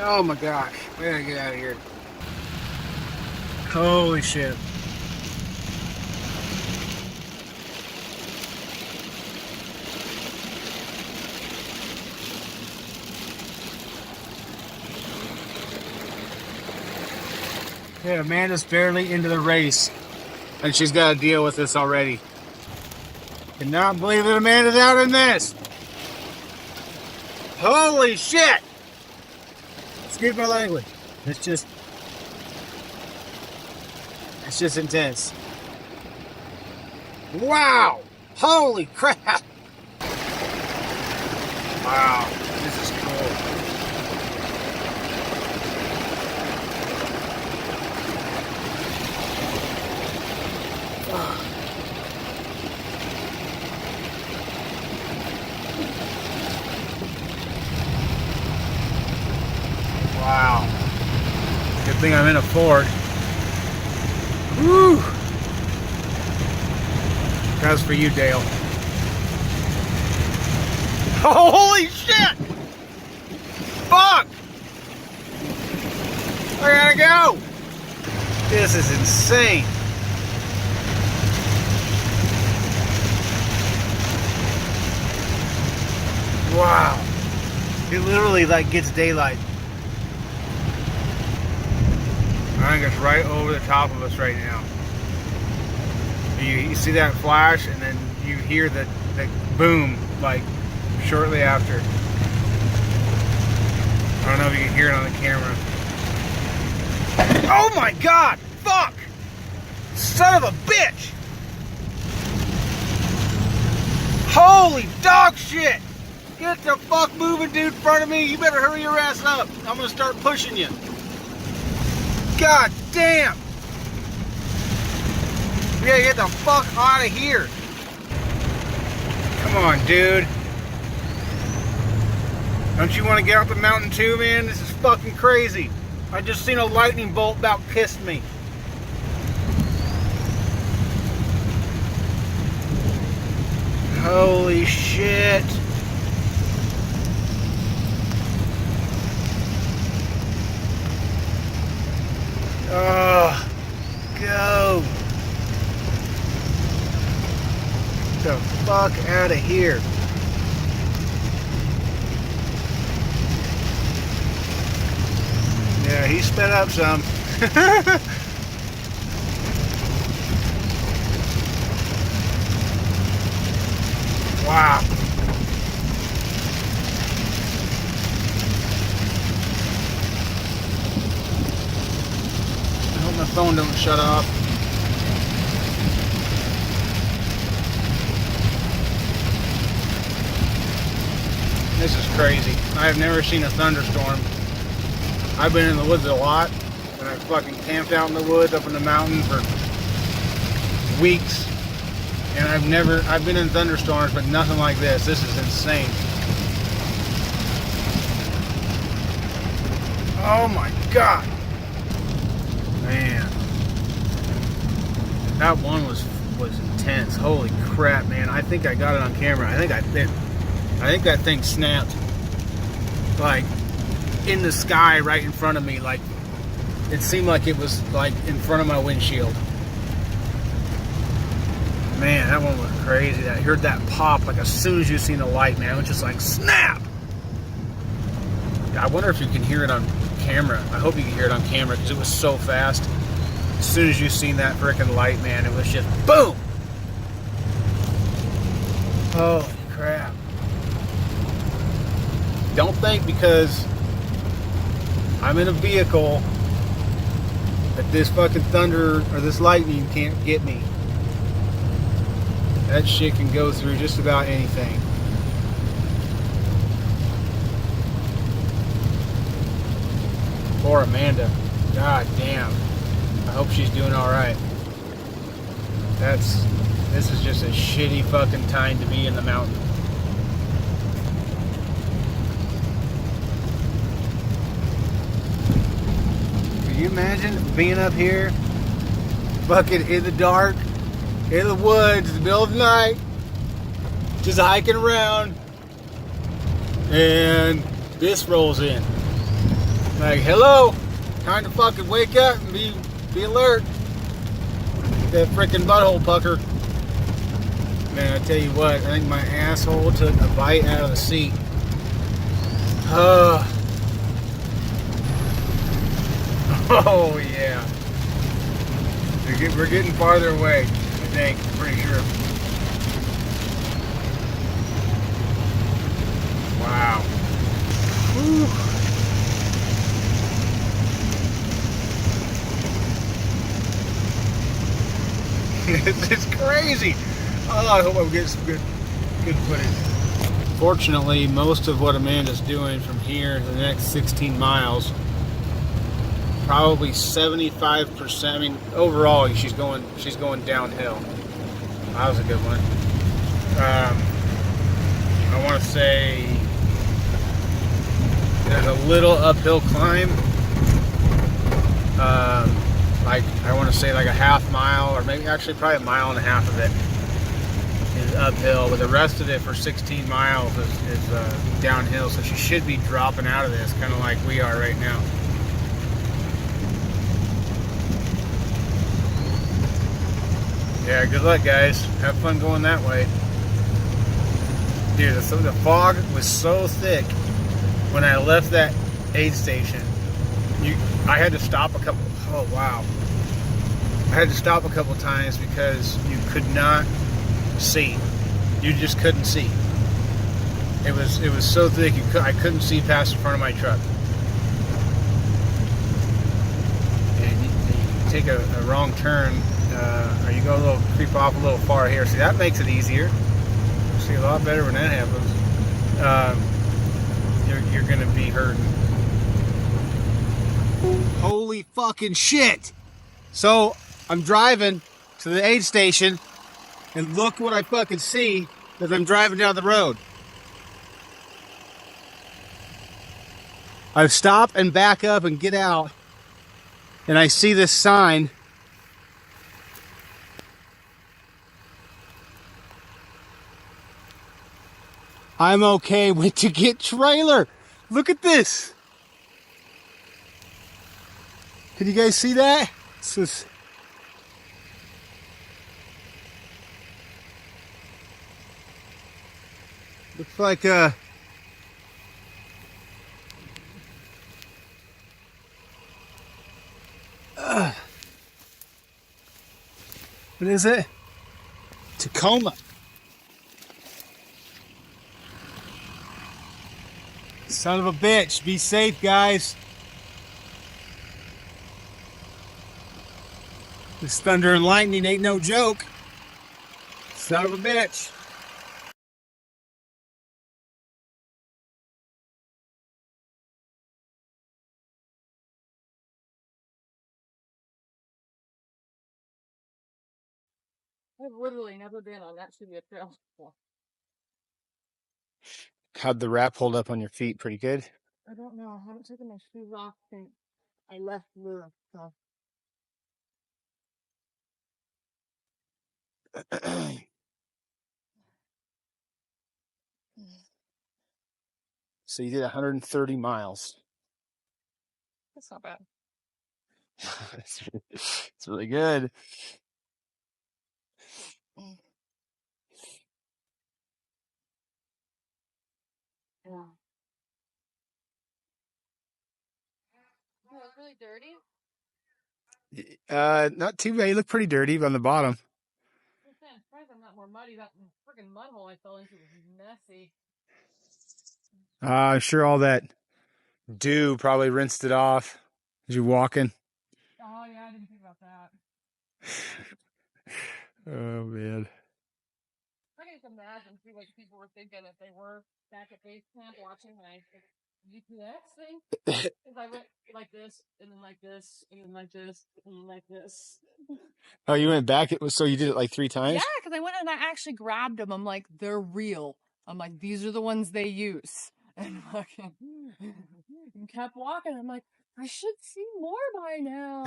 Oh my gosh. We gotta get out of here. Holy shit. Yeah, Amanda's barely into the race, and she's got to deal with this already. Cannot believe that Amanda's out in this. Holy shit! Excuse my language. It's just intense. Wow! Holy crap! Wow, this is cool. Wow. Good thing I'm in a Ford. Woo! That's for you, Dale. Holy shit! Fuck! I gotta go! This is insane. Wow. It literally like gets daylight. I think it's right over the top of us right now. You see that flash, and then you hear the boom, like, shortly after. I don't know if you can hear it on the camera. Oh my god! Fuck! Son of a bitch! Holy dog shit! Get the fuck moving, dude, in front of me. You better hurry your ass up. I'm gonna start pushing you. God damn! We gotta get the fuck out of here. Come on, dude. Don't you want to get off the mountain too, man? This is fucking crazy. I just seen a lightning bolt about kissed me. Holy shit. Oh, go. Get the fuck out of here. Yeah, he sped up some. Wow. I hope my phone don't shut off. This is crazy. I have never seen a thunderstorm. I've been in the woods a lot, and I've fucking camped out in the woods up in the mountains for weeks, and I've been in thunderstorms, but nothing like this. This is insane. Oh my god. Man. That one was intense. Holy crap, man. I think I got it on camera. I think that thing snapped. Like, in the sky right in front of me. Like, it seemed like it was like in front of my windshield. Man, that one was crazy. I heard that pop like as soon as you seen the light, man. It was just like snap. I wonder if you can hear it on camera. I hope you can hear it on camera because it was so fast. As soon as you seen that freaking light, man, it was just boom. Holy crap. Don't think because I'm in a vehicle that this fucking thunder or this lightning can't get me. That shit can go through just about anything. Poor Amanda. God damn. I hope she's doing alright. This is just a shitty fucking time to be in the mountain. Can you imagine being up here, fucking in the dark, in the woods, in the middle of the night, just hiking around, and this rolls in. Like, hello, time to fucking wake up and be alert. That freaking butthole pucker. Man, I tell you what, I think my asshole took a bite out of the seat. Oh yeah. We're getting farther away, I think, pretty sure. Wow. Whew. It's crazy. Oh, I hope I get some good footage. Fortunately, most of what Amanda's doing from here to the next 16 miles, probably 75%. I mean, overall, she's going downhill. That was a good one. I want to say there's a little uphill climb. Like, I want to say like a half mile, or maybe actually probably a mile and a half of it is uphill, but the rest of it for 16 miles is downhill, so she should be dropping out of this, kind of like we are right now. Yeah, good luck, guys. Have fun going that way. Dude, the fog was so thick when I left that aid station. I had to stop a couple. Oh wow! I had to stop a couple times because you could not see. You just couldn't see. It was so thick I couldn't see past the front of my truck. And you take a wrong turn, or you go a little creep off a little far here. See, that makes it easier. See a lot better when that happens. You're gonna be hurting. Holy fucking shit! So I'm driving to the aid station, and look what I fucking see as I'm driving down the road. I stop and back up and get out, and I see this sign. I'm okay with to get trailer. Look at this. Can you guys see that? This is... looks like what is it? Tacoma. Son of a bitch. Be safe, guys. This thunder and lightning ain't no joke. Son of a bitch. I've literally never been on that shitty a trail before. How'd the wrap hold up on your feet? Pretty good? I don't know. I haven't taken my shoes off since I left Lure. So. So you did 130 miles. That's not bad. It's really good. Yeah. Oh, it's really dirty? Not too bad. You look pretty dirty on the bottom. I'm surprised I'm not more muddy. That freaking mud hole I fell into was messy. I'm sure all that dew probably rinsed it off as you're walking. Oh, yeah, I didn't think about that. Oh, man. I can just imagine too what people were thinking if they were back at base camp watching my GPS thing. Because I went like this, and then like this, and then like this, and then like this. Oh, you went back? So you did it like 3 times? Yeah, because I went and I actually grabbed them. I'm like, they're real. I'm like, these are the ones they use. And fucking and kept walking. I'm like, I should see more by now.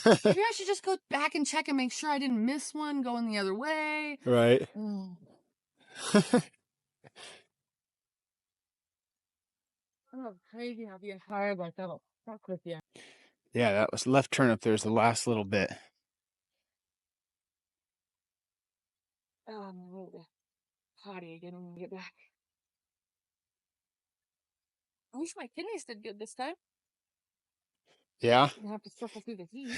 Like, maybe I should just go back and check and make sure I didn't miss one going the other way. Right. Oh, crazy how being tired like that'll Not quick yet. Yeah, that was left turn up there's the last little bit. I'm a little potty again when we get back. I wish my kidneys did good this time. Yeah. Didn't have to suffer through the heat.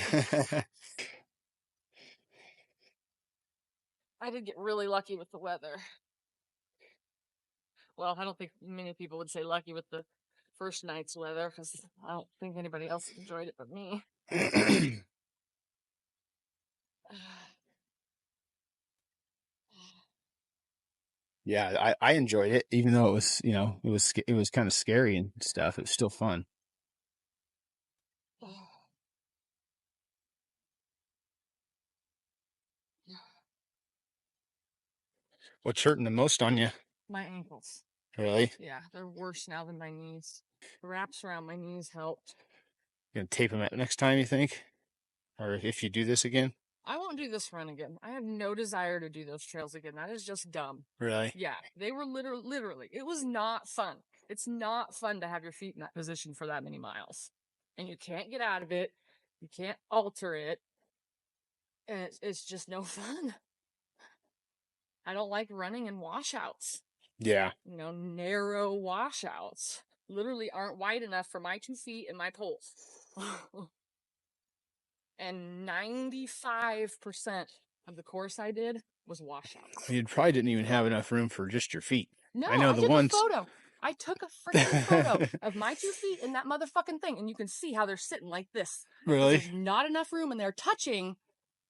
I did get really lucky with the weather. Well, I don't think many people would say lucky with the first night's weather, because I don't think anybody else enjoyed it but me. Yeah, I enjoyed it, even though it was, you know, it was kind of scary and stuff. It was still fun. What's hurting the most on you? My ankles. Really? Yeah, they're worse now than my knees. The wraps around my knees helped. You gonna tape them up next time, you think? Or if you do this again? I won't do this run again. I have no desire to do those trails again. That is just dumb. Really? Yeah, they were literally, it was not fun. It's not fun to have your feet in that position for that many miles. And you can't get out of it. You can't alter it. And it's just no fun. I don't like running in washouts. Yeah. You know, narrow washouts. Literally aren't wide enough for my 2 feet and my poles. And 95% of the course I did was washouts. You probably didn't even have enough room for just your feet. No, I know I the took ones. a photo. I took a freaking photo of my 2 feet in that motherfucking thing, and you can see how they're sitting like this. Really? There's not enough room, and they're touching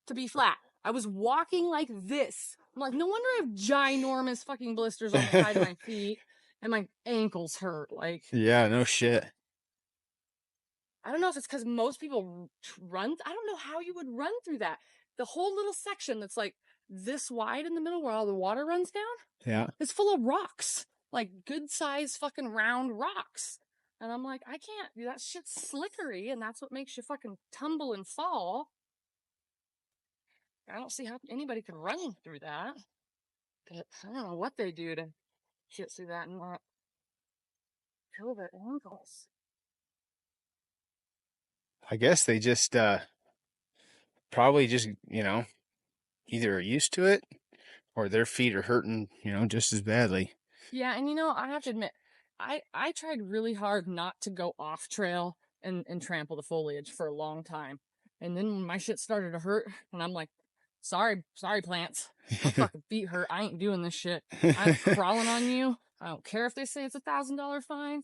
to be flat. I was walking like this. I'm like, no wonder I have ginormous fucking blisters on the side of my feet, and my ankles hurt. Like, Yeah, no shit. I don't know if it's because most people run. I don't know how you would run through that. The whole little section that's like this wide in the middle where all the water runs down. Yeah. It's full of rocks, like good sized fucking round rocks. And I'm like, I can't. That shit's slickery, and that's what makes you fucking tumble and fall. I don't see how anybody could run through that. But I don't know what they do to get through that and not kill their ankles. I guess they just probably just, you know, either are used to it or their feet are hurting, you know, just as badly. Yeah, and you know, I have to admit, I tried really hard not to go off trail and trample the foliage for a long time. And then when my shit started to hurt, and I'm like, sorry plants. My fucking feet hurt. I ain't doing this shit. I'm crawling on you. I don't care if they say it's $1,000 fine.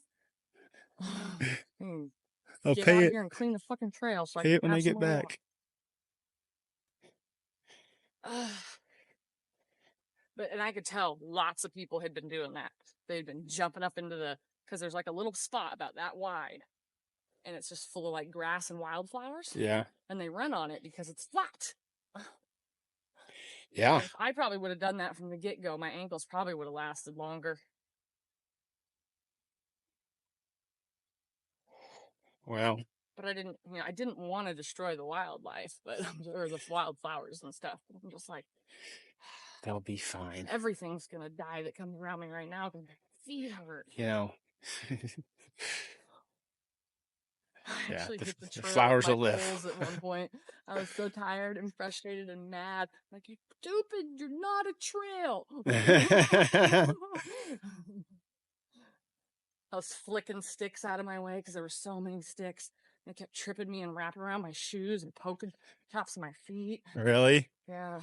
I'll Get pay out it. of here and clean the fucking trail so Pay I it can when I have some get more back. But, and I could tell lots of people had been doing that. They'd been jumping up into because there's like a little spot about that wide, and it's just full of like grass and wildflowers. Yeah. And they run on it because it's flat. Yeah. If I probably would have done that from the get-go, my ankles probably would have lasted longer. Well. But I didn't want to destroy the wildlife, or the wildflowers and stuff. But I'm just like, They'll be fine. Everything's gonna die that comes around me right now because my feet hurt. You know. I actually hit the trail flowers with will my live. poles at one point. I was so tired and frustrated and mad. Like, you stupid, you're not a trail. I was flicking sticks out of my way because there were so many sticks. They kept tripping me and wrapping around my shoes and poking tops of my feet. Really? Yeah.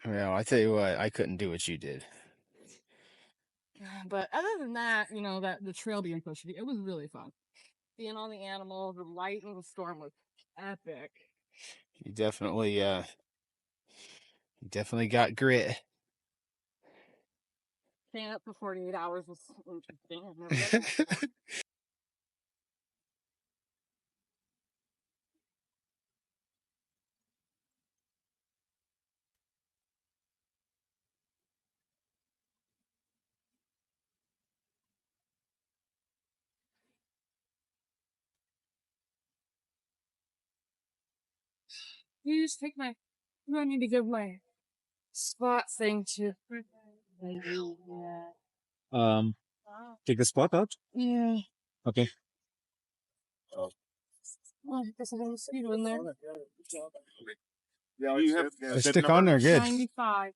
Well, I tell you what, I couldn't do what you did. But other than that, that the trail being pushy, it was really fun. Being on the animal, the light and the storm was epic. You definitely got grit. Staying up for 48 hours was interesting. I've never done that before. You just take my. I need to give my spot thing to. Take the spot out. Yeah. Okay. Oh, there's a mosquito in there. Stick on there, good. 95.